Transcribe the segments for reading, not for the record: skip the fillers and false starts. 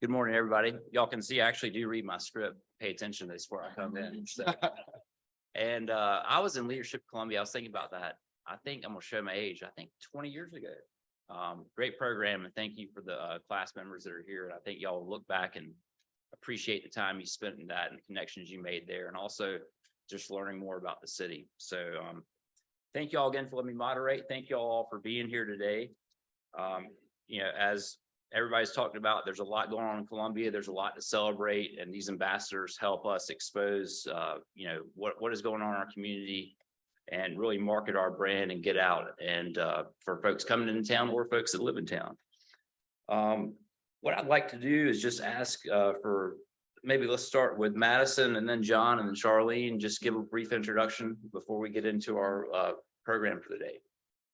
Good morning, everybody. Y'all can see I actually do read my script, pay attention to this before I come in. So, and I was in Leadership Columbia. I was thinking about that. I think I'm gonna show my age. I think 20 years ago. Great program, and thank you for the class members that are here. And I think y'all will look back and appreciate the time you spent in that and the connections you made there, and also just learning more about the city. So thank you all again for letting me moderate. Thank you all for being here today. As everybody's talking about, there's a lot going on in Columbia. There's a lot to celebrate, and these ambassadors help us expose, what is going on in our community and really market our brand and get out. And for folks coming into town or folks that live in town. What I'd like to do is just ask for, maybe let's start with Mattison and then John and then Charlene, just give a brief introduction before we get into our program for the day.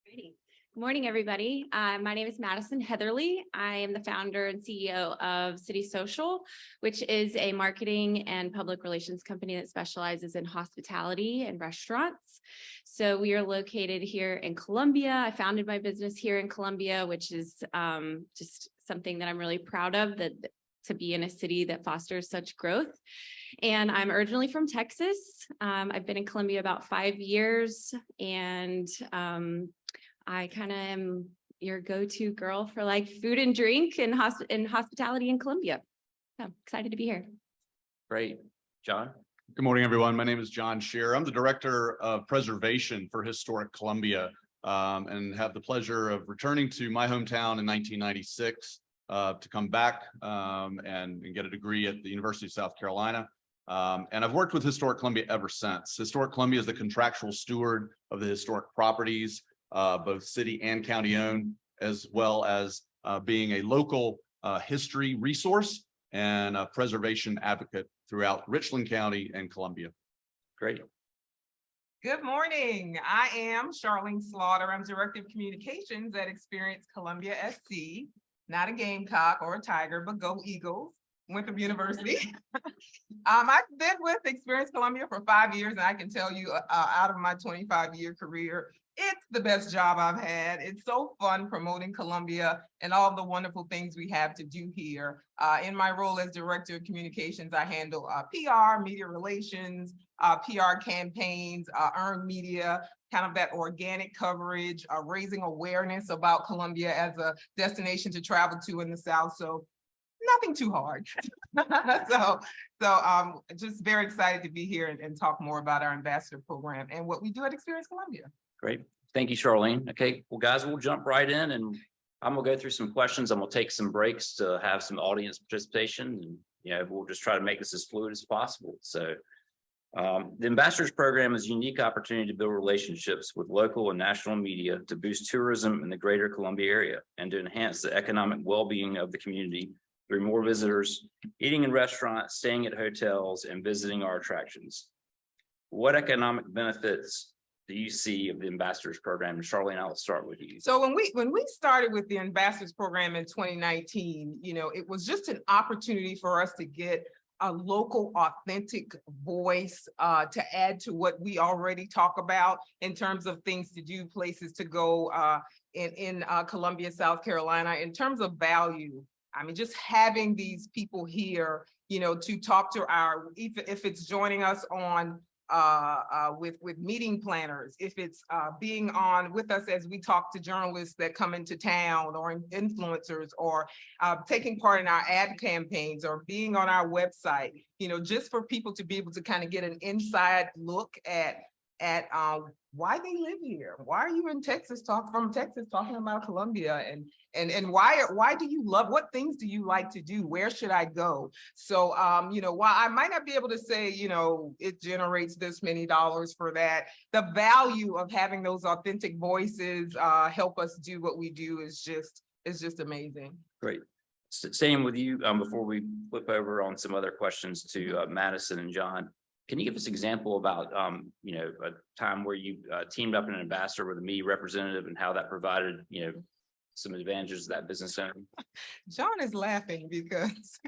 Ready. Good morning, everybody. My name is Mattison Heatherly. I am the founder and CEO of City Social, which is a marketing and public relations company that specializes in hospitality and restaurants. So we are located here in Columbia. I founded my business here in Columbia, which is just something that I'm really proud of, that to be in a city that fosters such growth. And I'm originally from Texas. I've been in Columbia about 5 years, and I kind of am your go-to girl for like food and drink and hospitality in Columbia. So I'm excited to be here. Great. John? Good morning, everyone. My name is John Sherrer. I'm the Director of Preservation for Historic Columbia, and have the pleasure of returning to my hometown in 1996 to come back and get a degree at the University of South Carolina. And I've worked with Historic Columbia ever since. Historic Columbia is the contractual steward of the historic properties, both city and county owned, as well as being a local history resource and a preservation advocate throughout Richland County and Columbia. Great. Good morning. I am Charlene Slaughter. I'm Director of Communications at Experience Columbia SC. Not a Gamecock or a Tiger, but go Eagles. Winthrop University. I've been with Experience Columbia for 5 years, and I can tell you out of my 25-year career, it's the best job I've had. It's so fun promoting Columbia and all the wonderful things we have to do here. In my role as Director of Communications, I handle PR, media relations, PR campaigns, earned media, kind of that organic coverage, raising awareness about Columbia as a destination to travel to in the South. So nothing too hard. so just very excited to be here and talk more about our ambassador program and what we do at Experience Columbia. Great. Thank you, Charlene. Okay, well, guys, we'll jump right in, and I'm gonna go through some questions. I'm gonna take some breaks to have some audience participation, and we'll just try to make this as fluid as possible. So the Ambassadors Program is a unique opportunity to build relationships with local and national media to boost tourism in the greater Columbia area and to enhance the economic well-being of the community through more visitors, eating in restaurants, staying at hotels, and visiting our attractions. What economic benefits do you see of the Ambassadors Program? And Charlene, I'll start with you. So when we started with the Ambassadors Program in 2019, it was just an opportunity for us to get a local, authentic voice to add to what we already talk about in terms of things to do, places to go in Columbia, South Carolina. In terms of value, I mean, just having these people here, to talk to if it's joining us on with meeting planners, if it's being on with us as we talk to journalists that come into town or influencers, or taking part in our ad campaigns or being on our website, just for people to be able to kind of get an inside look at why they live here. Why are you in Texas, talking about Columbia, and why do you love, what things do you like to do? Where should I go? So, while I might not be able to say, it generates this many dollars for that, the value of having those authentic voices help us do what we do is just amazing. Great. Same with you. Before we flip over on some other questions to Mattison and John, can you give us an example about, a time where you teamed up in an ambassador with a media representative and how that provided, some advantages to that business owner? John is laughing because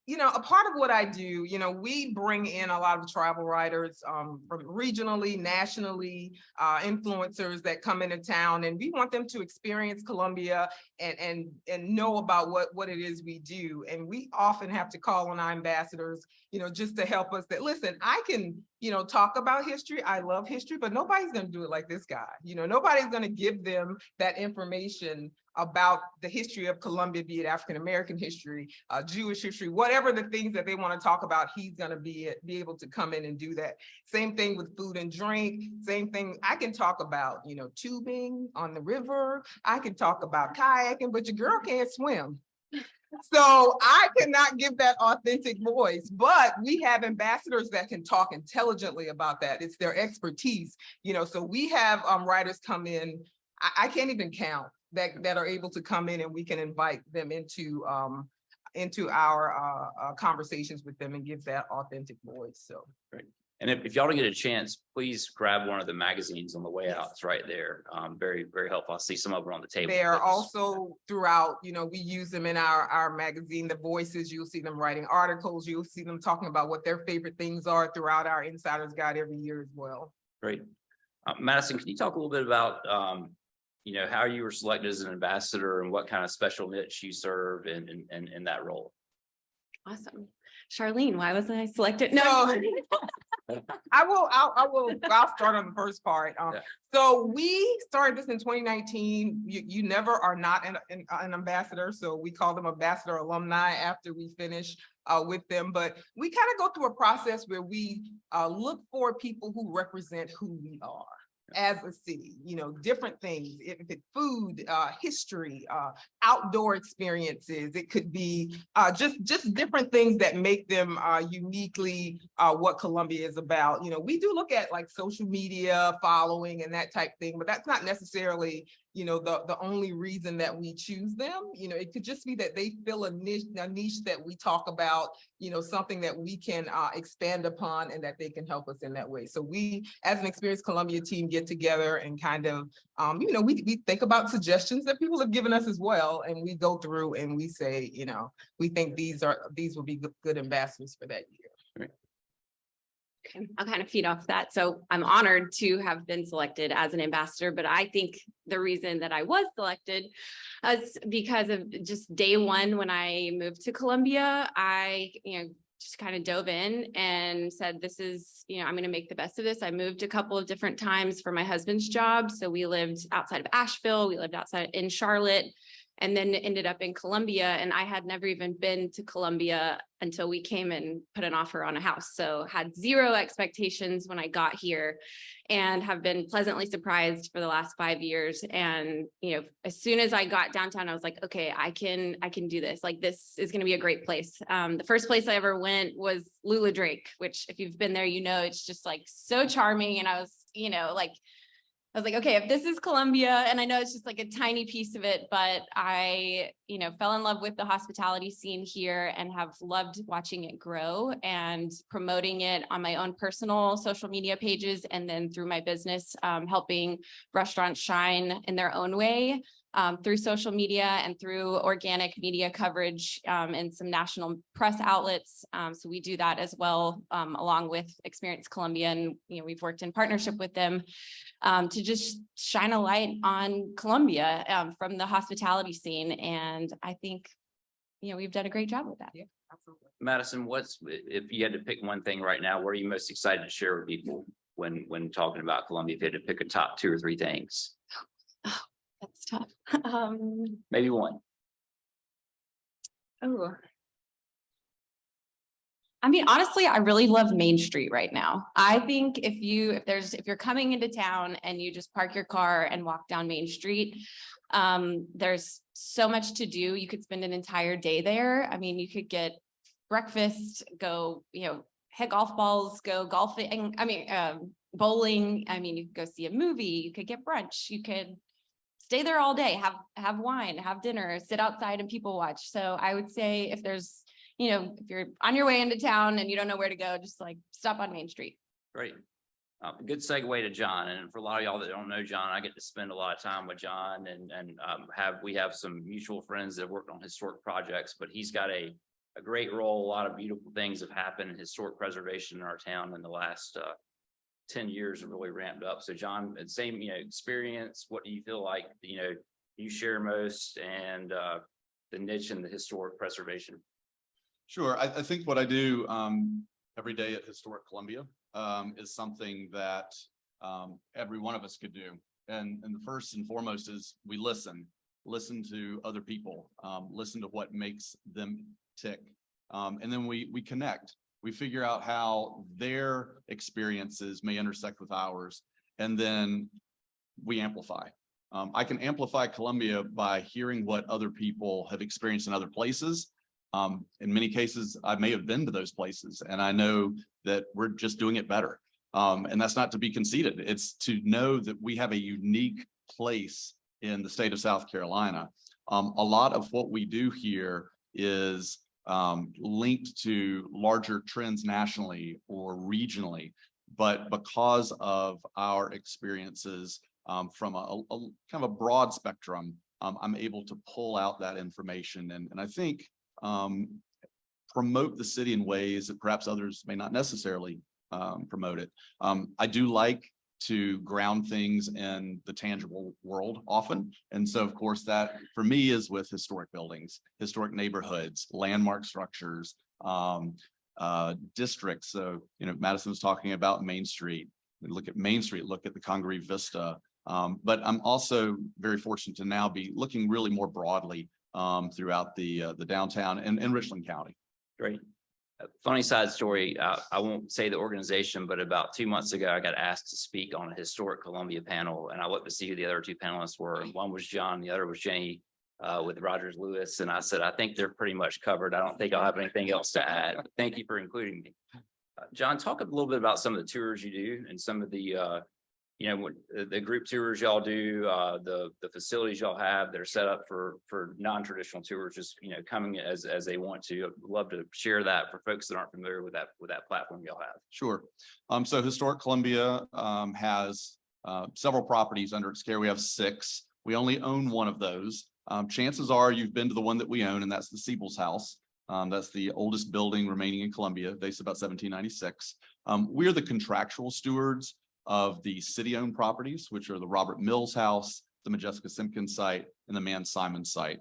a part of what I do, we bring in a lot of travel writers from regionally, nationally, influencers that come into town, and we want them to experience Columbia and know about what it is we do. And we often have to call on our ambassadors, just to help us that, listen, I can, talk about history. I love history, but nobody's going to do it like this guy. Nobody's going to give them that information about the history of Columbia, be it African-American history, Jewish history, whatever the things that they want to talk about, he's going to be able to come in and do that. Same thing with food and drink, same thing. I can talk about, tubing on the river. I can talk about kayaking, but your girl can't swim. So I cannot give that authentic voice, but we have ambassadors that can talk intelligently about that. It's their expertise, so we have writers come in. I can't even count that are able to come in, and we can invite them into our conversations with them and give that authentic voice. So great. And if y'all don't get a chance, please grab one of the magazines on the way out. It's right there. Very, very helpful. I see some of them on the table. they are also throughout, we use them in our magazine, The Voices. You'll see them writing articles. You'll see them talking about what their favorite things are throughout our Insider's Guide every year as well. Great. Mattison, can you talk a little bit about how you were selected as an ambassador and what kind of special niche you serve in that role? Awesome. Charlene, why wasn't I selected? No. I'll start on the first part. So we started this in 2019. You never are not an ambassador. So we call them ambassador alumni after we finish with them. But we kind of go through a process where we look for people who represent who we are as a city, different things, if it's food, history, outdoor experiences. It could be just different things that make them uniquely what Columbia is about. We do look at like social media following and that type thing, but that's not necessarily the only reason that we choose them. It could just be that they fill a niche that we talk about, something that we can expand upon and that they can help us in that way. So we, as an Experienced Columbia team, get together and kind of, we think about suggestions that people have given us as well. And we go through and we say, we think these will be good ambassadors for that year. Right. Okay, I'll kind of feed off that. So I'm honored to have been selected as an ambassador, but I think the reason that I was selected is because of just day one when I moved to Columbia. I, just kind of dove in and said, this is, I'm going to make the best of this. I moved a couple of different times for my husband's job. So we lived outside of Asheville, we lived outside in Charlotte, and then ended up in Columbia. And I had never even been to Columbia until we came and put an offer on a house. So had zero expectations when I got here and have been pleasantly surprised for the last 5 years. And, as soon as I got downtown, I was like, okay, I can do this. Like, this is going to be a great place. The first place I ever went was Lula Drake, which if you've been there, it's just like so charming. And I was, I was like, okay, if this is Columbia, and I know it's just like a tiny piece of it, but I, fell in love with the hospitality scene here and have loved watching it grow and promoting it on my own personal social media pages. And then through my business, helping restaurants shine in their own way through social media and through organic media coverage and some national press outlets. So we do that as well, along with Experience Columbia. And, we've worked in partnership with them to just shine a light on Columbia from the hospitality scene. And I think, we've done a great job with that. Yeah, absolutely. Mattison, if you had to pick one thing right now, what are you most excited to share with people when talking about Columbia? If you had to pick a top 2 or 3 things. Oh, that's tough. Maybe one. Oh. I mean, honestly, I really love Main Street right now. I think if you're coming into town and you just park your car and walk down Main Street, there's so much to do. You could spend an entire day there. I mean, you could get breakfast, go, hit golf balls, go golfing. I mean, bowling. I mean, you could go see a movie, you could get brunch, you could stay there all day, have wine, have dinner, sit outside and people watch. So I would say if there's, if you're on your way into town and you don't know where to go, just like stop on Main Street. Great. Good segue to John. And for a lot of y'all that don't know John, I get to spend a lot of time with John and we have some mutual friends that worked on historic projects, but he's got a a great role. A lot of beautiful things have happened in historic preservation in our town in the last 10 years have really ramped up. So John, same, experience, what do you feel like, you share most and the niche in the historic preservation? Sure. I think what I do every day at Historic Columbia is something that every one of us could do. And the first and foremost is we listen to other people, listen to what makes them tick. And then we connect. We figure out how their experiences may intersect with ours, and then we amplify. I can amplify Columbia by hearing what other people have experienced in other places. In many cases, I may have been to those places, and I know that we're just doing it better. And that's not to be conceited. It's to know that we have a unique place in the state of South Carolina. A lot of what we do here is linked to larger trends nationally or regionally, but because of our experiences from a kind of a broad spectrum, I'm able to pull out that information and I think promote the city in ways that perhaps others may not necessarily promote it. I do like to ground things in the tangible world often. And so, of course, that for me is with historic buildings, historic neighborhoods, landmark structures, districts. So, Mattison was talking about Main Street. Look at Main Street, look at the Congaree Vista. But I'm also very fortunate to now be looking really more broadly throughout the downtown and Richland County. Great. Funny side story. I won't say the organization, but about 2 months ago, I got asked to speak on a historic Columbia panel, and I looked to see who the other two panelists were. One was John, the other was Jenny with Rogers Lewis. And I said, I think they're pretty much covered. I don't think I'll have anything else to add. Thank you for including me. John, talk a little bit about some of the tours you do and some of the the group tours y'all do, the facilities y'all have that are set up for non-traditional tours, just coming as they want to. I'd love to share that for folks that aren't familiar with that platform y'all have. Sure. So Historic Columbia has several properties under its care. We have 6. We only own one of those. Chances are you've been to the one that we own, and that's the Siebel's house. That's the oldest building remaining in Columbia, dates about 1796. We're the contractual stewards of the city-owned properties, which are the Robert Mills House, the Majeska Simpkins site, and the Man Simon site.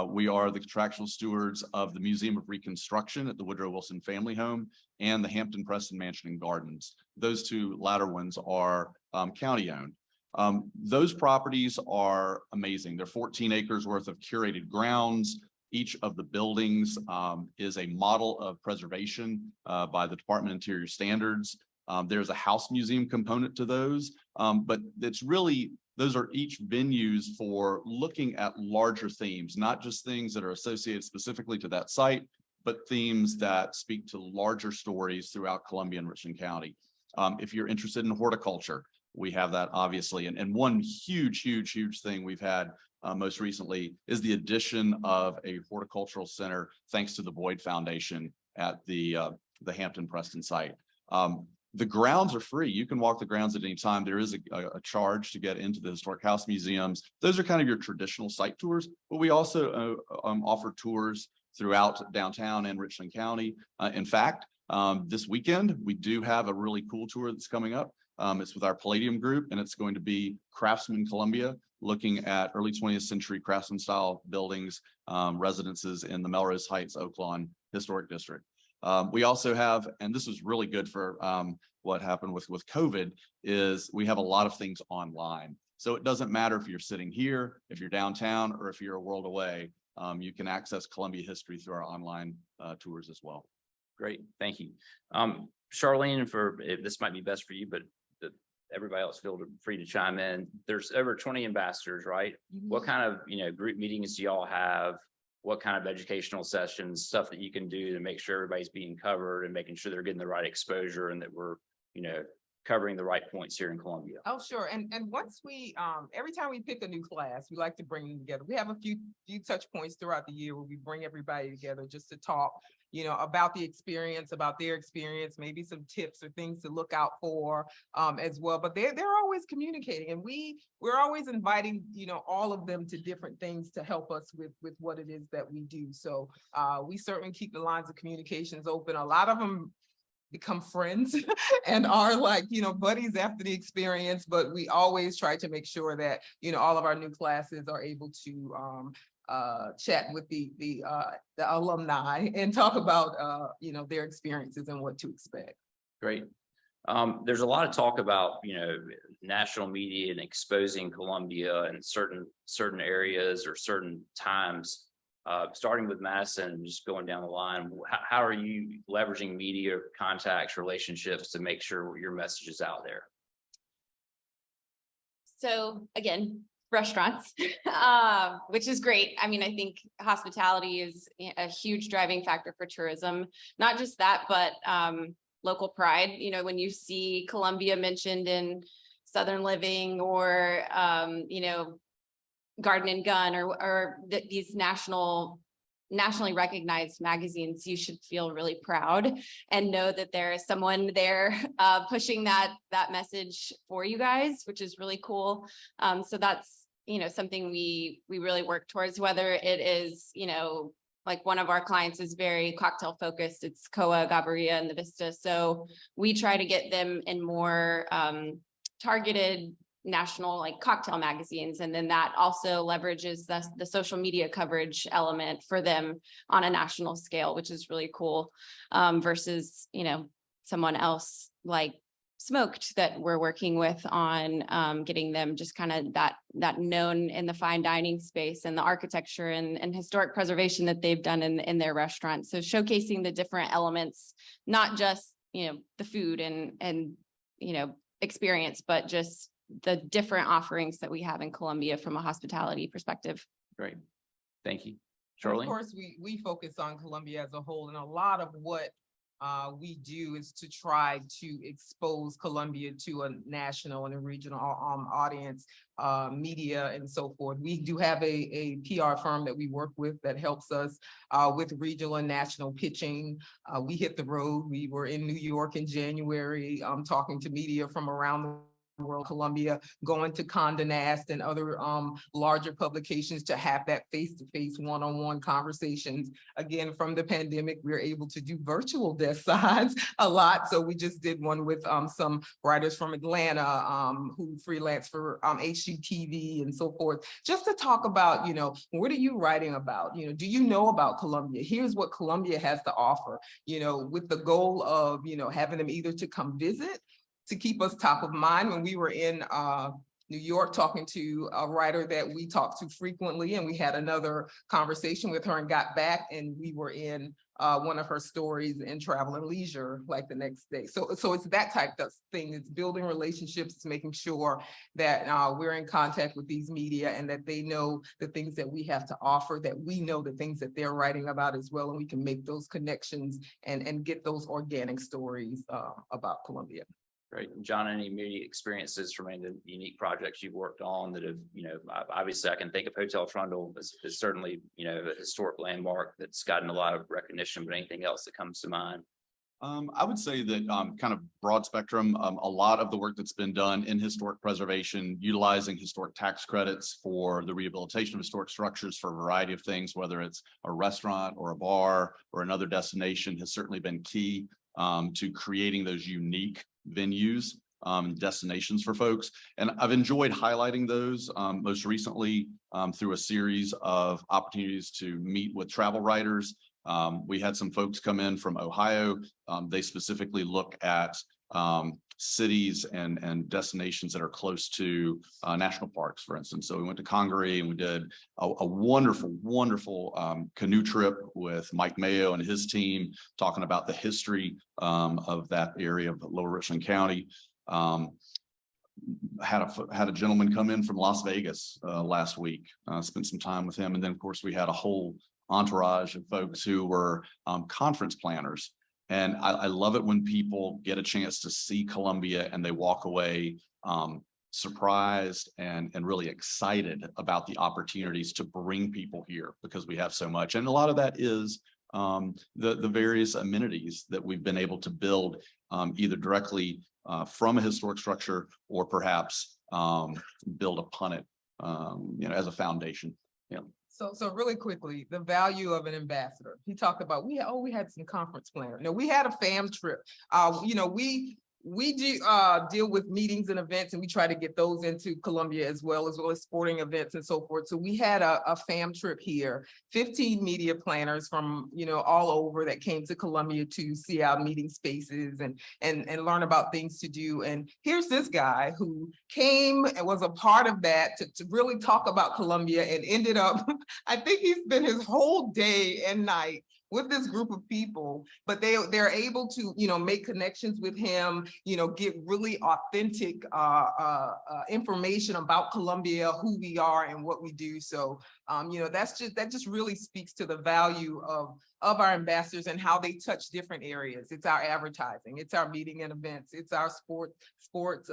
We are the contractual stewards of the Museum of Reconstruction at the Woodrow Wilson Family Home and the Hampton Preston Mansion and Gardens. Those two latter ones are county-owned. Those properties are amazing. They're 14 acres worth of curated grounds. Each of the buildings is a model of preservation by the Department of Interior Standards. There's a house museum component to those, but it's really, those are each venues for looking at larger themes, not just things that are associated specifically to that site, but themes that speak to larger stories throughout Columbia and Richland County. If you're interested in horticulture, we have that obviously. And one huge thing we've had most recently is the addition of a horticultural center, thanks to the Boyd Foundation at the Hampton Preston site. The grounds are free. You can walk the grounds at any time. There is a charge to get into the historic house museums. Those are kind of your traditional site tours, but we also offer tours throughout downtown and Richland County. In fact, this weekend, we do have a really cool tour that's coming up. It's with our Palladium group, and it's going to be Craftsman Columbia, looking at early 20th century craftsman style buildings, residences in the Melrose Heights, Oaklawn Historic District. We also have, and this is really good for what happened with COVID, is we have a lot of things online. So it doesn't matter if you're sitting here, if you're downtown, or if you're a world away, you can access Columbia history through our online tours as well. Great, thank you. Charlene, this might be best for you, but everybody else feel free to chime in. There's over 20 ambassadors, right? What kind of group meetings do y'all have? What kind of educational sessions, stuff that you can do to make sure everybody's being covered and making sure they're getting the right exposure and that we're covering the right points here in Columbia. Oh, sure. And once we, every time we pick a new class, we like to bring them together. We have a few touch points throughout the year where we bring everybody together just to talk, about the experience, about their experience, maybe some tips or things to look out for as well. But they're always communicating, and we're always inviting, all of them to different things to help us with what it is that we do. So we certainly keep the lines of communications open. A lot of them become friends and are like, buddies after the experience, but we always try to make sure that, all of our new classes are able to chat with the alumni and talk about, their experiences and what to expect. Great. There's a lot of talk about, national media and exposing Columbia in certain areas or certain times. Starting with Mattison and just going down the line, how are you leveraging media contacts, relationships to make sure your message is out there? So again, restaurants, which is great. I mean, I think hospitality is a huge driving factor for tourism. Not just that, but local pride. When you see Columbia mentioned in Southern Living or, Garden and Gun or these nationally recognized magazines, you should feel really proud and know that there is someone there pushing that message for you guys, which is really cool. So that's, something we really work towards, whether it is, like one of our clients is very cocktail focused. It's Koa, Gabaria, and the Vista. So we try to get them in more targeted national like cocktail magazines, and then that also leverages the social media coverage element for them on a national scale, which is really cool, versus someone else like Smoked that we're working with on getting them just kind of that known in the fine dining space and the architecture and historic preservation that they've done in their restaurants. So showcasing the different elements, not just the food and experience, but just the different offerings that we have in Columbia from a hospitality perspective. Great. Thank you. And Charlene? of course, we focus on Columbia as a whole, and a lot of what we do is to try to expose Columbia to a national and a regional audience, media and so forth. We do have a PR firm that we work with that helps us with regional and national pitching. We hit the road. We were in New York in January, talking to media from around the world, Columbia, going to Condé Nast and other larger publications to have that face-to-face, one-on-one conversations. Again, from the pandemic, we were able to do virtual desk sides a lot. So we just did one with some writers from Atlanta who freelance for HGTV and so forth, just to talk about, what are you writing about? Do you know about Columbia? Here's what Columbia has to offer, with the goal of, having them either to come visit, to keep us top of mind. When we were in New York talking to a writer that we talked to frequently, and we had another conversation with her and got back, and we were in one of her stories in Travel and Leisure like the next day. So it's that type of thing. It's building relationships, it's making sure that we're in contact with these media and that they know the things that we have to offer, that we know the things that they're writing about as well, and we can make those connections and get those organic stories about Columbia. Great. John, any immediate experiences from any of the unique projects you've worked on that have, obviously I can think of Hotel Trundle is certainly, a historic landmark that's gotten a lot of recognition, but anything else that comes to mind? I would say that kind of broad spectrum, a lot of the work that's been done in historic preservation, utilizing historic tax credits for the rehabilitation of historic structures for a variety of things, whether it's a restaurant or a bar or another destination, has certainly been key to creating those unique venues, destinations for folks. And I've enjoyed highlighting those most recently through a series of opportunities to meet with travel writers. We had some folks come in from Ohio. They specifically look at cities and destinations that are close to national parks, for instance. So we went to Congaree and we did a wonderful canoe trip with Mike Mayo and his team, talking about the history of that area of Lower Richland County. Had a gentleman come in from Las Vegas last week, spent some time with him. And then of course we had a whole entourage of folks who were conference planners And I love it when people get a chance to see Columbia and they walk away surprised and really excited about the opportunities to bring people here, because we have so much. And a lot of that is the various amenities that we've been able to build either directly from a historic structure or perhaps build upon it, as a foundation. Yeah. So really quickly, the value of an ambassador. He talked about, we had some conference planner. No, we had a fam trip. We do deal with meetings and events, and we try to get those into Columbia as well as sporting events and so forth. So we had a fam trip here, 15 media planners from, all over that came to Columbia to see our meeting spaces and learn about things to do. And here's this guy who came and was a part of that to really talk about Columbia, and ended up, I think he spent his whole day and night with this group of people, but they're able to, make connections with him, get really authentic information about Columbia, who we are and what we do. So, that just really speaks to the value of our ambassadors and how they touch different areas. It's our advertising, it's our meeting and events, it's our sports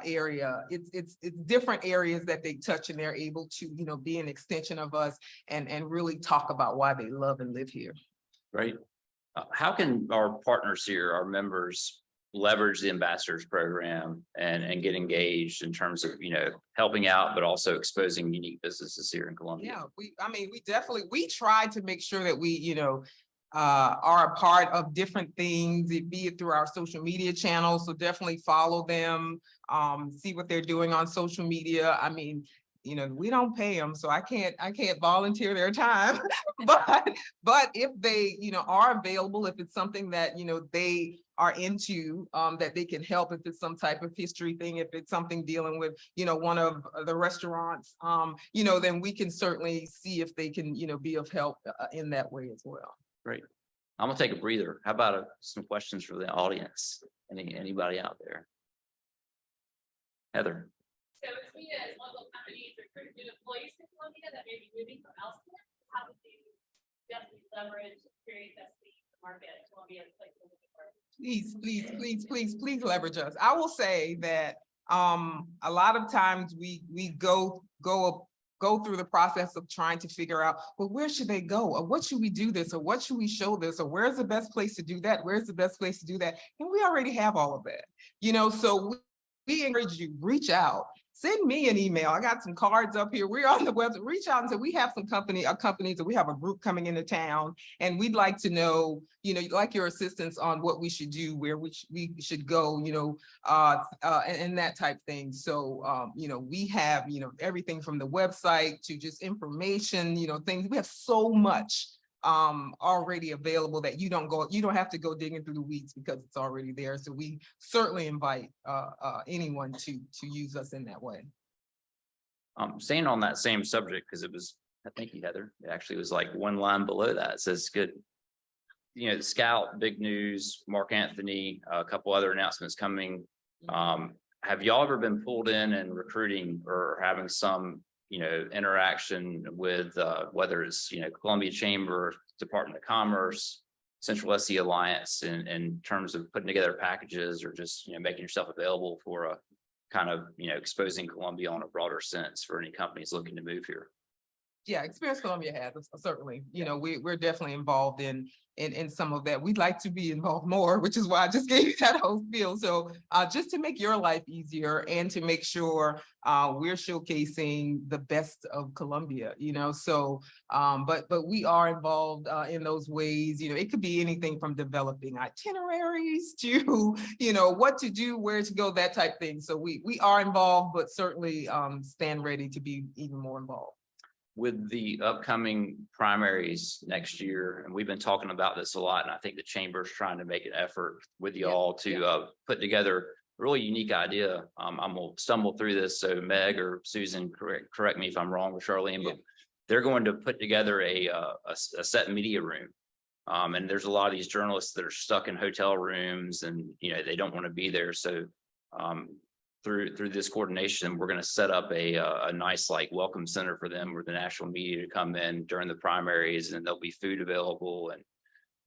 area. It's different areas that they touch, and they're able to, be an extension of us and really talk about why they love and live here. Right. How can our partners here, our members, leverage the ambassadors program and get engaged in terms of, helping out, but also exposing unique businesses here in Columbia? Yeah, we try to make sure that we, are a part of different things, be it through our social media channels. So definitely follow them, see what they're doing on social media. I mean, we don't pay them, so I can't volunteer their time. but if they, are available, if it's something that, they are into, that they can help, if it's some type of history thing, if it's something dealing with, one of the restaurants, then we can certainly see if they can, be of help in that way as well. Great. I'm gonna take a breather. How about some questions for the audience? Anybody out there? Heather. So if we as local companies recruit new employees to Columbia that may be moving from elsewhere, how would you definitely leverage experience that's the market at Columbia as a place to live and work? Please leverage us. I will say that a lot of times we go through the process of trying to figure out, well, where should they go? Or what should we do this? Or what should we show this? Or where's the best place to do that? Where's the best place to do that? And we already have all of that, so we encourage you, reach out, send me an email. I got some cards up here. We're on the website. Reach out and say, we have some companies, that we have a group coming into town, and we'd like to know, like your assistance on what we should do, where we should go, and that type thing. So, we have, everything from the website to just information, things. We have so much already available that you don't have to go digging through the weeds, because it's already there. So we certainly invite anyone to use us in that way. Staying on that same subject, because it was, thank you, Heather. It actually was like one line below that. It says good. The Scout, big news, Mark Anthony, a couple other announcements coming. Have y'all ever been pulled in and recruiting or having some interaction with whether it's Columbia Chamber, Department of Commerce, Central SC Alliance, in terms of putting together packages, or just making yourself available for a kind of exposing Columbia on a broader sense for any companies looking to move here? Yeah, Experience Columbia has, certainly. We're definitely involved in some of that. We'd like to be involved more, which is why I just gave you that whole spiel. So just to make your life easier and to make sure we're showcasing the best of Columbia, so but we are involved in those ways. It could be anything from developing itineraries to what to do, where to go, that type thing. So we are involved, but certainly stand ready to be even more involved. With the upcoming primaries next year, and we've been talking about this a lot, and I think the chamber's trying to make an effort with y'all to put together a really unique idea. I'm gonna stumble through this, so Meg or Susan, correct me if I'm wrong, or Charlene, but they're going to put together a set media room. And there's a lot of these journalists that are stuck in hotel rooms, and they don't want to be there. So through this coordination, we're going to set up a nice welcome center for them, where the national media to come in during the primaries, and there'll be food available, and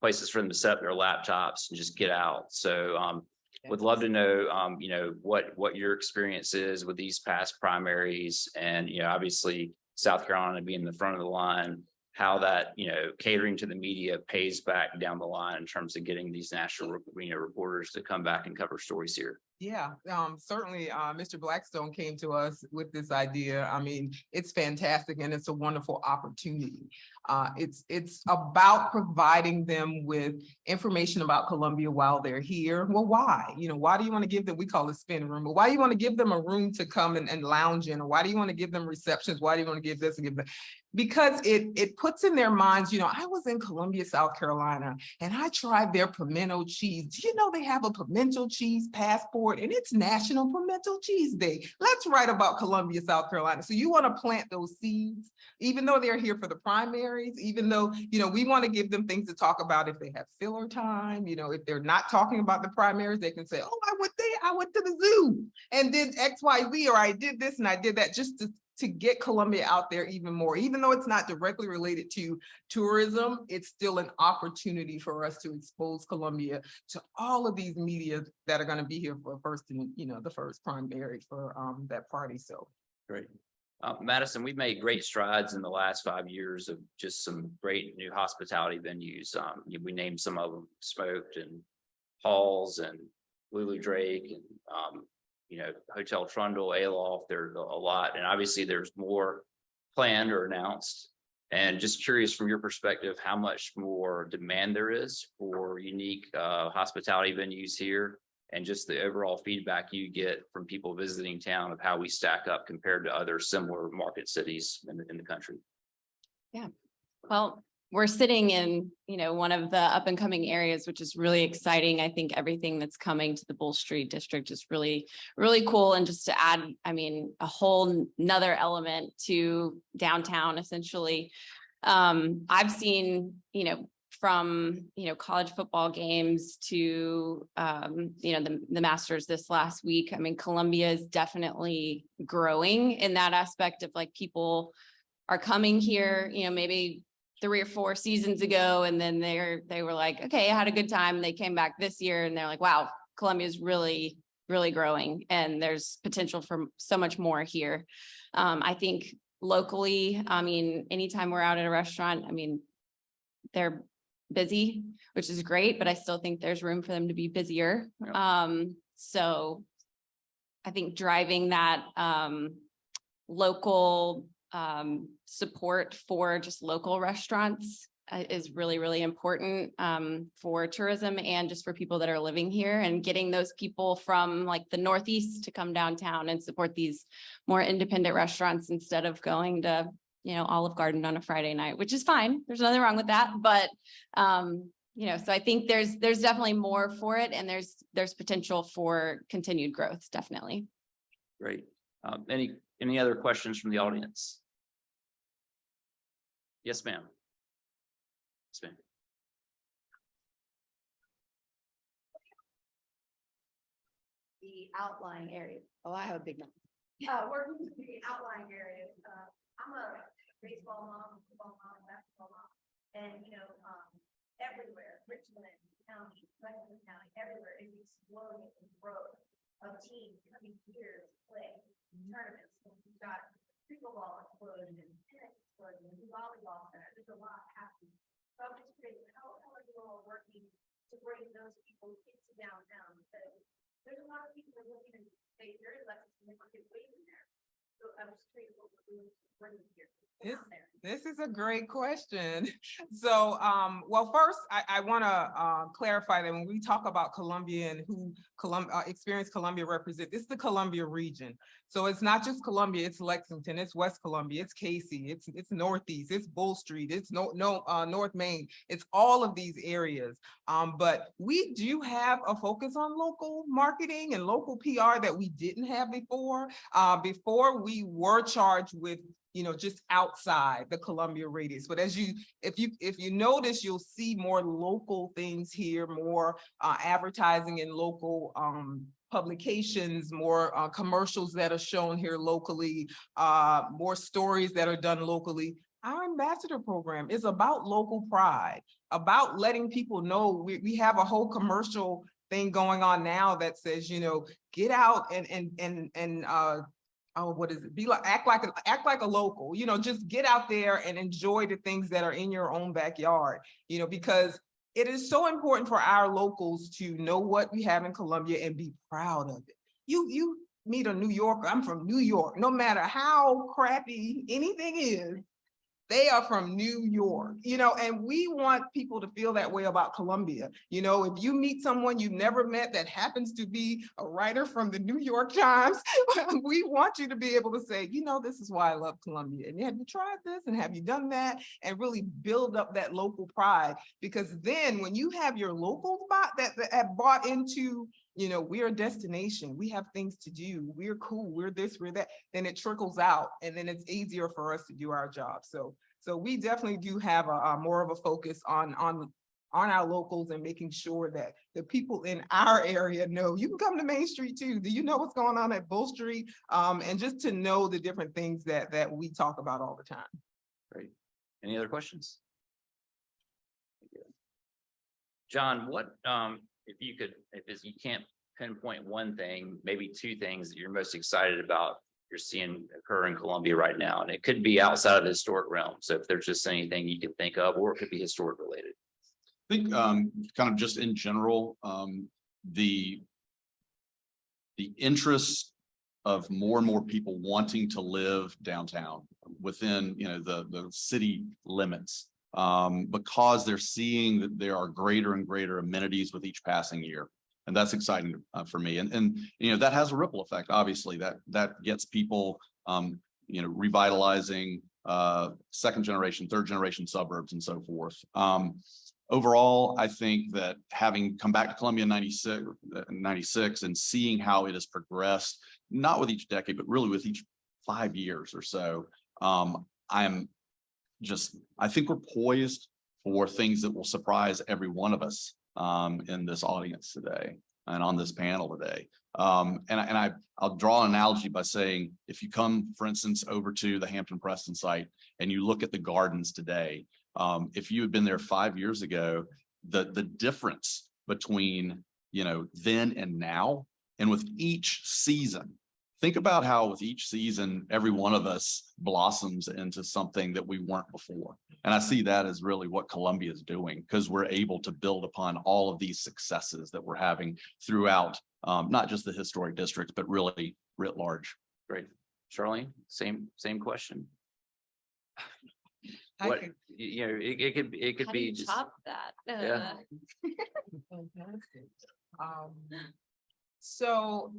places for them to set up their laptops and just get out. So would love to know, you know, what your experience is with these past primaries, and, you know, obviously South Carolina being the front of the line, how that, you know, catering to the media pays back down the line in terms of getting these national, you know, reporters to come back and cover stories here. Yeah, certainly, Mr. Blackstone came to us with this idea. I mean, it's fantastic and it's a wonderful opportunity. It's about providing them with information about Columbia while they're here. Well, why? You know, why do you want to give them, we call it spin room, but why do you want to give them a room to come and lounge in? Or why do you want to give them receptions? Why do you want to give this and give that? Because it puts in their minds, you know, I was in Columbia, South Carolina, and I tried their pimento cheese. Do you know they have a pimento cheese passport and it's National Pimento Cheese Day? Let's write about Columbia, South Carolina. So you want to plant those seeds, even though they're here for the primaries, even though, you know, we want to give them things to talk about if they have filler time. You know, if they're not talking about the primaries, they can say, oh, I went there, I went to the zoo and did X, Y, Z, or I did this and I did that, just to get Columbia out there even more. Even though it's not directly related to tourism, it's still an opportunity for us to expose Columbia to all of these media that are going to be here for the first primary for that party. So Great. Mattison, we've made great strides in the last 5 years of just some great new hospitality venues. We named some of them, Smoked and Halls and Lulu Drake and you know, Hotel Trundle, Aloft. There's a lot, and obviously there's more planned or announced. And just curious from your perspective, how much more demand there is for unique hospitality venues here, and just the overall feedback you get from people visiting town of how we stack up compared to other similar market cities in the country. Yeah, well, we're sitting in, you know, one of the up and coming areas, which is really exciting. I think everything that's coming to the Bull Street district is really, really cool. And just to add, I mean, a whole nother element to downtown, essentially. I've seen, you know, from, you know, college football games to, you know, the Masters this last week. I mean, Columbia is definitely growing in that aspect of like people are coming here, you know, maybe 3 or 4 seasons ago, and then they were like, okay, I had a good time. They came back this year and they're like, wow, Columbia is really, really growing, and there's potential for so much more here. I think locally, I mean, anytime we're out at a restaurant, I mean, they're busy, which is great, but I still think there's room for them to be busier. Yeah. So I think driving that local support for just local restaurants is really, really important for tourism and just for people that are living here, and getting those people from like the Northeast to come downtown and support these more independent restaurants instead of going to, you know, Olive Garden on a Friday night, which is fine. There's nothing wrong with that. But, you know, so I think there's definitely more for it, and there's potential for continued growth. Definitely. Great. Any other questions from the audience? Yes, ma'am. Yes, ma'am. The outlying areas. Oh, I have a big mouth. Working with the outlying areas. I'm a baseball mom, football mom, basketball mom, and you know, everywhere, Richmond County, Western County, everywhere is exploding in growth of teams coming here to play tournaments. We've got pickleball explosion and tennis explosion and volleyball center. There's a lot happening. So I'm just curious, how are you all working to bring those people into downtown? Because there's a lot of people that won't even stay here unless it's never get waiting there. So I'm just curious what we're doing to bring them here. This is a great question. So, well, first, I want to clarify that when we talk about Columbia and who Experience Columbia represents, it's the Columbia region. So it's not just Columbia, it's Lexington, it's West Columbia, it's Casey, it's Northeast, it's Bull Street, it's North Main, it's all of these areas. But we do have a focus on local marketing and local PR that we didn't have before. Before we were charged with, you know, just outside the Columbia radius. But if you notice, you'll see more local things here, more advertising in local publications, more commercials that are shown here locally, more stories that are done locally. Our ambassador program is about local pride, about letting people know we have a whole commercial thing going on now that says, you know, get out and oh, what is it? Act like a local, you know, just get out there and enjoy the things that are in your own backyard, you know, because it is so important for our locals to know what we have in Columbia and be proud of it. You meet a New Yorker, I'm from New York, no matter how crappy anything is, they are from New York, you know, and we want people to feel that way about Columbia. You know, if you meet someone you've never met that happens to be a writer from the New York Times, we want you to be able to say, you know, this is why I love Columbia. And have you tried this? And have you done that? And really build up that local pride. Because then when you have your locals that have bought into, you know, we're a destination, we have things to do, we're cool, we're this, we're that, then it trickles out and then it's easier for us to do our job. So we definitely do have a more of a focus on our locals and making sure that the people in our area know you can come to Main Street too. Do you know what's going on at Bull Street? And just to know the different things that we talk about all the time. Great. Any other questions? John, what, if you can't pinpoint one thing, maybe two things that you're most excited about you're seeing occur in Columbia right now, and it could be outside of the historic realm. So if there's just anything you can think of, or it could be historic related. I think kind of just in general, the interest of more and more people wanting to live downtown within, you know, the city limits, because they're seeing that there are greater and greater amenities with each passing year. And that's exciting for me. And you know, that has a ripple effect. Obviously, that gets people, you know, revitalizing second generation, third generation suburbs and so forth. Overall, I think that having come back to Columbia in 96 and seeing how it has progressed, not with each decade, but really with each 5 years or so, I think we're poised for things that will surprise every one of us in this audience today and on this panel today. I'll draw an analogy by saying, if you come, for instance, over to the Hampton Preston site and you look at the gardens today, if you had been there 5 years ago, the difference between, you know, then and now, and with each season, think about how with each season, every one of us blossoms into something that we weren't before. And I see that as really what Columbia is doing, because we're able to build upon all of these successes that we're having throughout, not just the historic districts, but really writ large. Great. Charlene, same question. I What, could- you know, it could How do be you just, top that? Yeah. Fantastic. So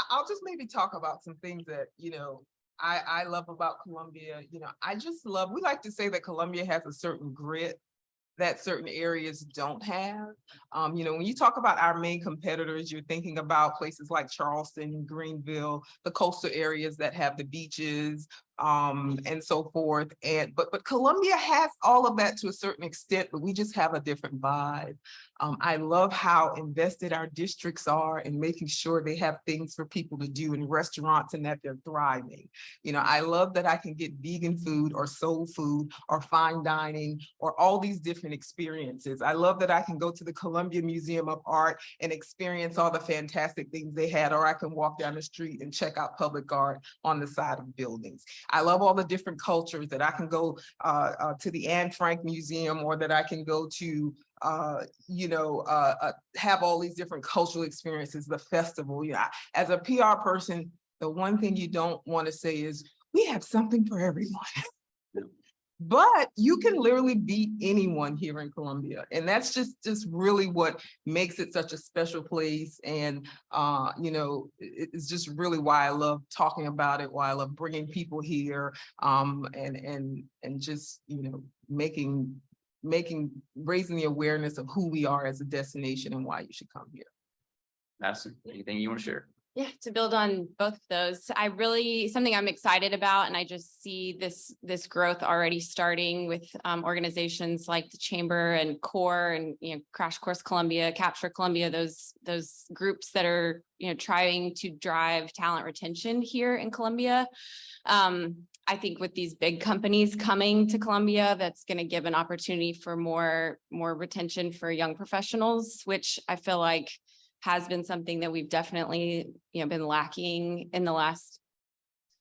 I'll just maybe talk about some things that, you know, I love about Columbia. You know, we like to say that Columbia has a certain grit that certain areas don't have. You know, when you talk about our main competitors, you're thinking about places like Charleston, Greenville, the coastal areas that have the beaches, and so forth. But Columbia has all of that to a certain extent, but we just have a different vibe. I love how invested our districts are in making sure they have things for people to do in restaurants and that they're thriving. You know, I love that I can get vegan food or soul food or fine dining or all these different experiences. I love that I can go to the Columbia Museum of Art and experience all the fantastic things they had, or I can walk down the street and check out public art on the side of buildings. I love all the different cultures that I can go to the Anne Frank Museum, or that I can go to have all these different cultural experiences, the festival. Yeah, as a PR person, the one thing you don't want to say is we have something for everyone. But you can literally be anyone here in Columbia. And that's just really what makes it such a special place. And, it's just really why I love talking about it, why I love bringing people here, and just, raising the awareness of who we are as a destination and why you should come here. Mattison, anything you want to share? Yeah, to build on both of those, something I'm excited about, and I just see this growth already starting with organizations like the Chamber and CORE and, Crash Course Columbia, Capture Columbia, those groups that are, trying to drive talent retention here in Columbia. I think with these big companies coming to Columbia, that's going to give an opportunity for more retention for young professionals, which I feel like has been something that we've definitely, been lacking in the last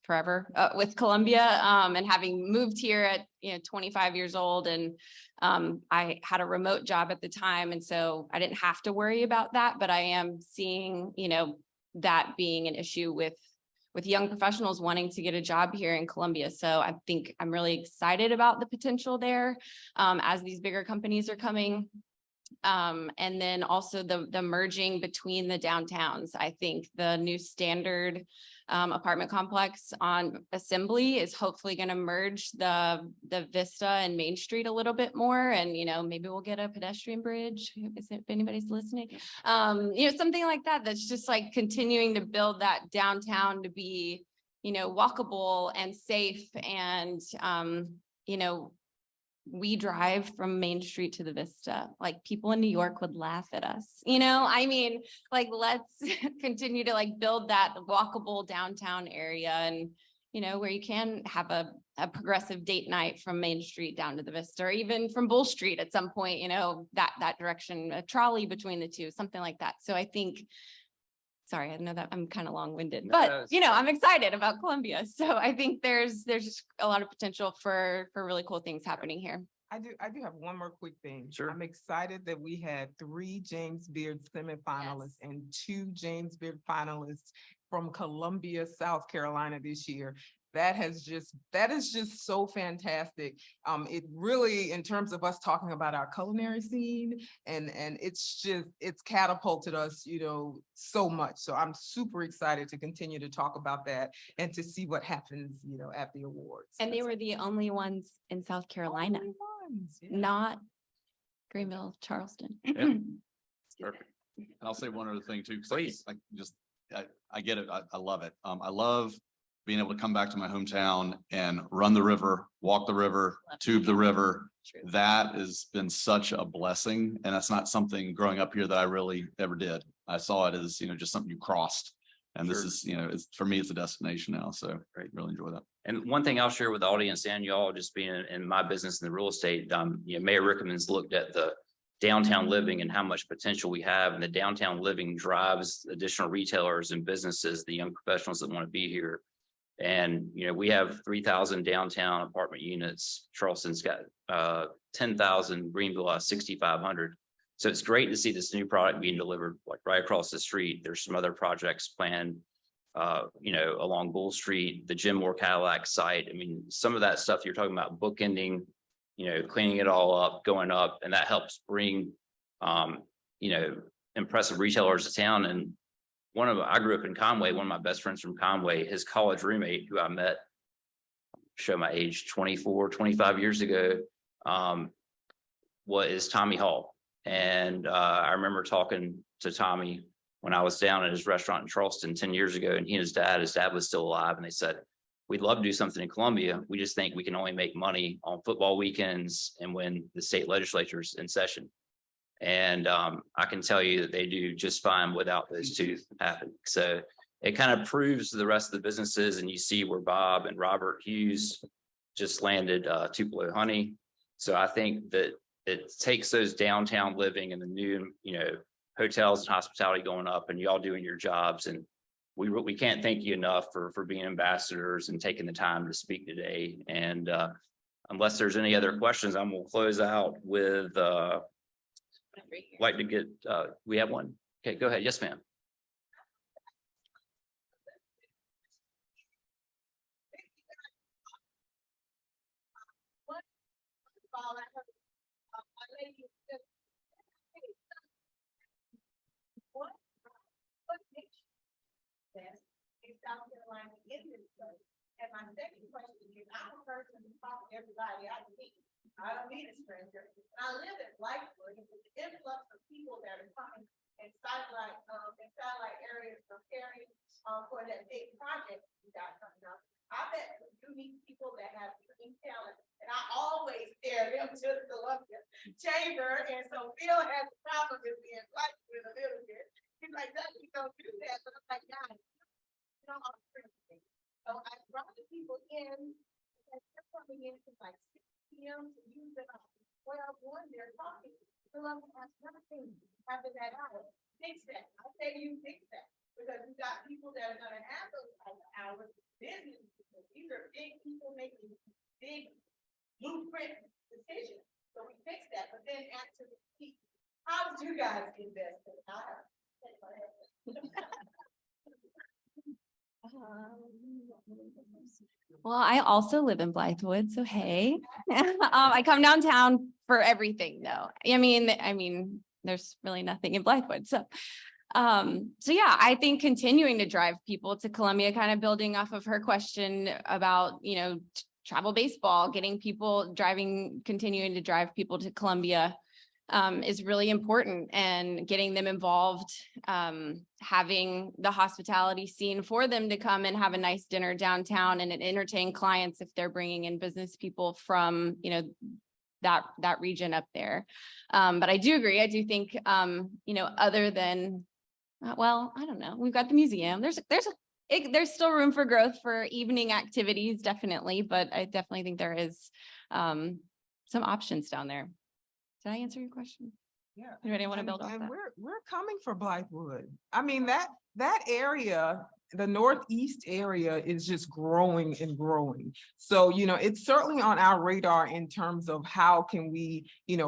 forever with Columbia, and having moved here at, 25 years old, and I had a remote job at the time. And so I didn't have to worry about that, but I am seeing, that being an issue with young professionals wanting to get a job here in Columbia. So I think I'm really excited about the potential there as these bigger companies are coming. And then also the merging between the downtowns. I think the new standard apartment complex on Assembly is hopefully going to merge the Vista and Main Street a little bit more. And, maybe we'll get a pedestrian bridge if anybody's listening. Something like that. That's just like continuing to build that downtown to be, walkable and safe. And, we drive from Main Street to the Vista. Like, people in New York would laugh at us, let's continue to build that walkable downtown area, and, where you can have a progressive date night from Main Street down to the Vista, or even from Bull Street at some point, that direction, a trolley between the two, something like that. So I think, sorry, I know that I'm kind of long-winded, but I'm excited about Columbia. So I think there's just a lot of potential for really cool things happening here. I do have one more quick thing. Sure. I'm excited that we had 3 James Beard semifinalists and 2 James Beard finalists from Columbia, South Carolina this year. That is just so fantastic. It really, in terms of us talking about our culinary scene, and it's catapulted us, so much. So I'm super excited to continue to talk about that and to see what happens, at the awards. And they were the only ones in South Carolina, not Greenville, Charleston. Yeah. Perfect. And I'll say one other thing too, because I get it. I love it. I love being able to come back to my hometown and run the river, walk the river, tube the river. True. That has been such a blessing. And that's not something growing up here that I really ever did. I saw it as, just something you crossed. And this is, for me, it's a destination now. So really enjoy that. And one thing I'll share with the audience and y'all, just being in my business in the real estate, Mayor Rickman's looked at the downtown living and how much potential we have, and the downtown living drives additional retailers and businesses, the young professionals that want to be here. And, we have 3,000 downtown apartment units. Charleston's got 10,000, Greenville has 6,500. So it's great to see this new product being delivered right across the street. There's some other projects planned, along Bull Street, the Jim Moore Cadillac site. I mean, some of that stuff you're talking about bookending, cleaning it all up, going up, and that helps bring, impressive retailers to town. And I grew up in Conway. One of my best friends from Conway, his college roommate, who I met, show my age, 25 years ago, is Tommy Hall. And I remember talking to Tommy when I was down at his restaurant in Charleston 10 years ago, and his dad was still alive. And they said, we'd love to do something in Columbia. We just think we can only make money on football weekends and when the state legislature's in session. And I can tell you that they do just fine without those two happening. So it kind of proves to the rest of the businesses, and you see where Bob and Robert Hughes just landed Tupelo Honey. So I think that it takes those downtown living and the new, hotels and hospitality going up, and y'all doing your jobs. And we can't thank you enough for being ambassadors and taking the time to speak today. And unless there's any other questions, I'm going to close out with like to get we have one. Okay, go ahead. Yes, ma'am. South Carolina in this place. And my second question is, I'm a person who talks to everybody I meet. I don't mean a stranger. I live in Blackwood, and with the influx of people that are coming in satellite areas preparing for that big project you got coming up. I bet you meet people that have unique talent, and I always pair them to the Columbia Chamber, and so Phil has a problem with being black with a little bit. He's like, that you don't do that, but I'm like, guys, you know, I'm crazy. So I brought the people in, and they're coming in from like 6 p.m. to use it on 12:01, they're talking. Columbia has nothing after that hour. Fix that. I say you fix that. Because you got people that are gonna have those type of hours, business people. These are big people making big blueprint decisions. So we fix that, but then after the peak, how did you guys invest in that? Well, I also live in Blythewood, so hey, I come downtown for everything though. I mean, there's really nothing in Blythewood, so yeah, I think continuing to drive people to Columbia, kind of building off of her question about, travel baseball, getting people continuing to drive people to Columbia is really important, and getting them involved, having the hospitality scene for them to come and have a nice dinner downtown and entertain clients if they're bringing in business people from, that region up there. But I do agree. I do think, other than, well, I don't know. We've got the museum. There's still room for growth for evening activities, definitely. But I definitely think there is some options down there. Did I answer your question? Yeah. Anybody want to build off And that? we're coming for Blythewood. I mean, that area, the northeast area is just growing and growing. So, it's certainly on our radar in terms of how can we,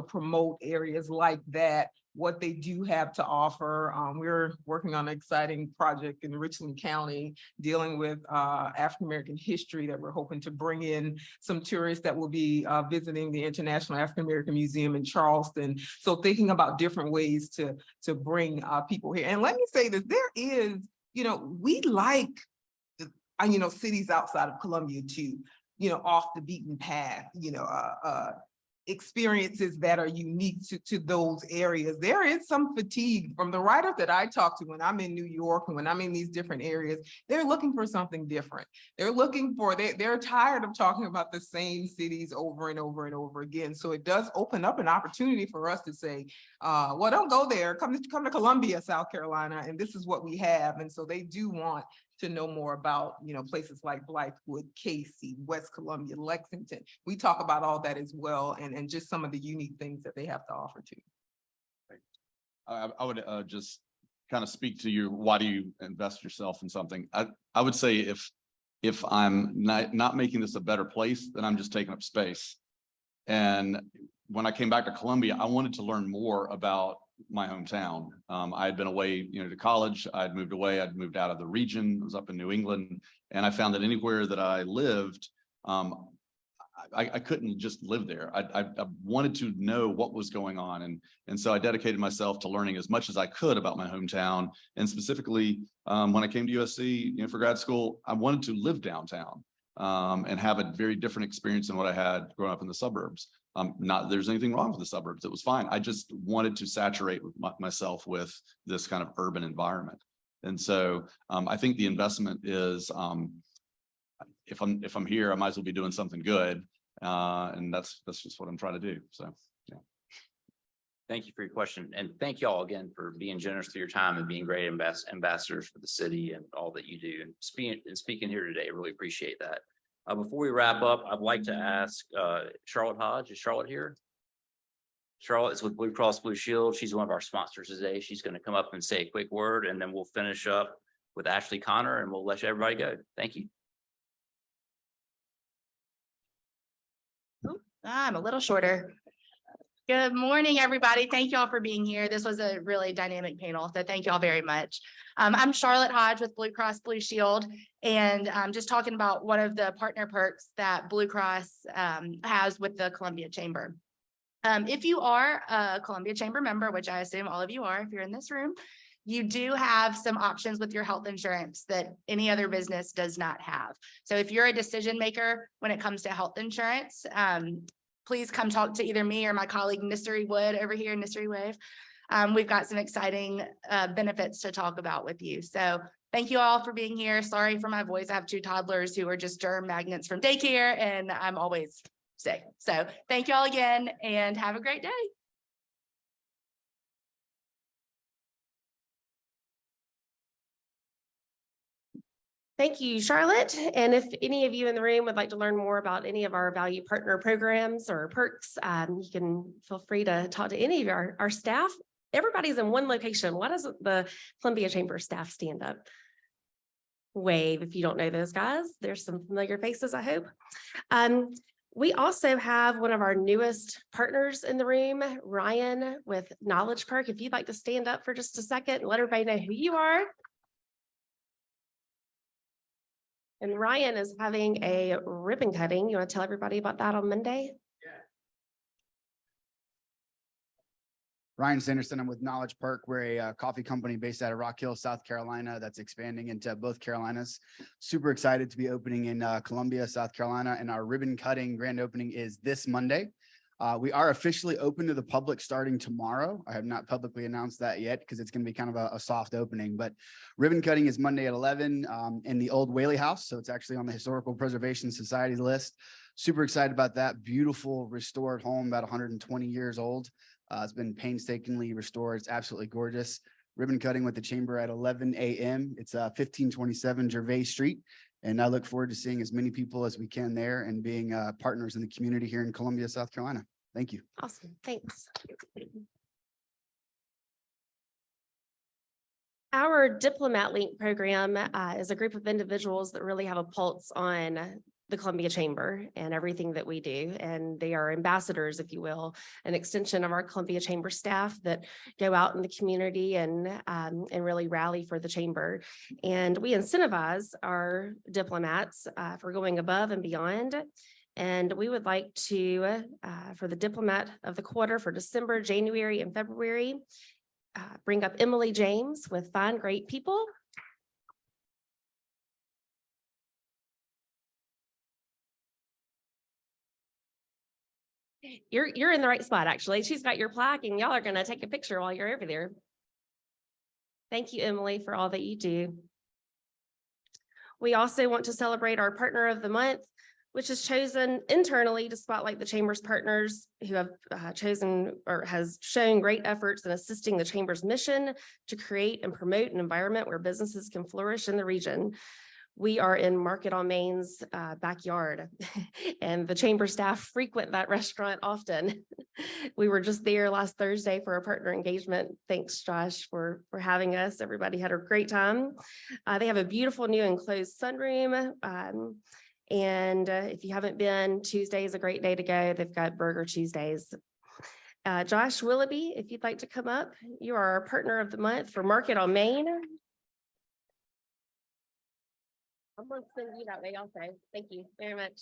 promote areas like that, what they do have to offer. We're working on an exciting project in Richland County dealing with African-American history that we're hoping to bring in some tourists that will be visiting the International African-American Museum in Charleston. So thinking about different ways to bring people here. And let me say this, there is, we like, cities outside of Columbia too, off the beaten path, experiences that are unique to those areas. There is some fatigue from the writers that I talk to when I'm in New York and when I'm in these different areas. They're looking for something different. They're tired of talking about the same cities over and over and over again. So it does open up an opportunity for us to say, well, don't go there. Come to Columbia, South Carolina, and this is what we have. And so they do want to know more about, places like Blythewood, Casey, West Columbia, Lexington. We talk about all that as well, and just some of the unique things that they have to offer too. I would just kind of speak to you. Why do you invest yourself in something? I would say if I'm not making this a better place, then I'm just taking up space. And when I came back to Columbia, I wanted to learn more about my hometown. I had been away, to college. I'd moved away. I'd moved out of the region. I was up in New England, and I found that anywhere that I lived, I couldn't just live there. I wanted to know what was going on, and so I dedicated myself to learning as much as I could about my hometown. And specifically, when I came to USC, for grad school, I wanted to live downtown and have a very different experience than what I had growing up in the suburbs. Not that there's anything wrong with the suburbs. It was fine. I just wanted to saturate myself with this kind of urban environment. And so I think the investment is, if I'm here, I might as well be doing something good. And that's just what I'm trying to do. So, yeah. Thank you for your question. And thank you all again for being generous with your time and being great ambassadors for the city and all that you do. And speaking here today, I really appreciate that. Before we wrap up, I'd like to ask Charlotte Hodge. Is Charlotte here? Charlotte is with Blue Cross Blue Shield. She's one of our sponsors today. She's going to come up and say a quick word, and then we'll finish up with Ashley Connor, and we'll let everybody go. Thank you. I'm a little shorter. Good morning, everybody. Thank you all for being here. This was a really dynamic panel, so thank you all very much. I'm Charlotte Hodge with Blue Cross Blue Shield, and I'm just talking about one of the partner perks that Blue Cross has with the Columbia Chamber. If you are a Columbia Chamber member, which I assume all of you are if you're in this room, you do have some options with your health insurance that any other business does not have. So if you're a decision maker when it comes to health insurance, please come talk to either me or my colleague Nissery Wood over here, Nissery Wave. we've got some exciting benefits to talk about with you. So thank you all for being here. Sorry for my voice. I have 2 toddlers who are just germ magnets from daycare, and I'm always sick. So thank you all again and have a great day. Thank you, Charlotte. And if any of you in the room would like to learn more about any of our value partner programs or perks, you can feel free to talk to any of our staff. Everybody's in one location. Why doesn't the Columbia Chamber staff stand up? Wave if you don't know those guys. There's some familiar faces, I hope. We also have one of our newest partners in the room, Ryan with Knowledge Park. If you'd like to stand up for just a second and let everybody know who you are. And Ryan is having a ribbon cutting. You want to tell everybody about that on Monday? Ryan Sanderson, I'm with Knowledge Park. We're a coffee company based out of Rock Hill, South Carolina, that's expanding into both Carolinas. Super excited to be opening in Columbia, South Carolina, and our ribbon cutting grand opening is this Monday. We are officially open to the public starting tomorrow. I have not publicly announced that yet because it's going to be kind of a soft opening, but ribbon cutting is Monday at 11 in the old Whaley House. So it's actually on the Historical Preservation Society's list. Super excited about that. Beautiful restored home, about 120 years old. It's been painstakingly restored. It's absolutely gorgeous. Ribbon cutting with the chamber at 11 a.m. It's 1527 Gervais Street. And I look forward to seeing as many people as we can there and being partners in the community here in Columbia, South Carolina. Thank you. Awesome. Thanks. Our Diplomat Link program is a group of individuals that really have a pulse on the Columbia Chamber and everything that we do. And they are ambassadors, if you will, an extension of our Columbia Chamber staff that go out in the community and really rally for the chamber. And we incentivize our diplomats for going above and beyond. And we would like to, for the Diplomat of the Quarter for December, January, and February, bring up Emily James with Find Great People. You're in the right spot, actually. She's got your plaque and y'all are going to take a picture while you're over there. Thank you, Emily, for all that you do. We also want to celebrate our Partner of the Month, which is chosen internally to spotlight the Chamber's partners who have chosen or has shown great efforts in assisting the Chamber's mission to create and promote an environment where businesses can flourish in the region. We are in Market on Main's backyard and the Chamber staff frequent that restaurant often. We were just there last Thursday for a partner engagement. Thanks, Josh, for having us. Everybody had a great time. They have a beautiful new enclosed sunroom. And if you haven't been, Tuesday is a great day to go. They've got Burger Tuesdays. Josh Willoughby, if you'd like to come up, you are our Partner of the Month for Market on Main. I'm going to send you that way also. Thank you very much.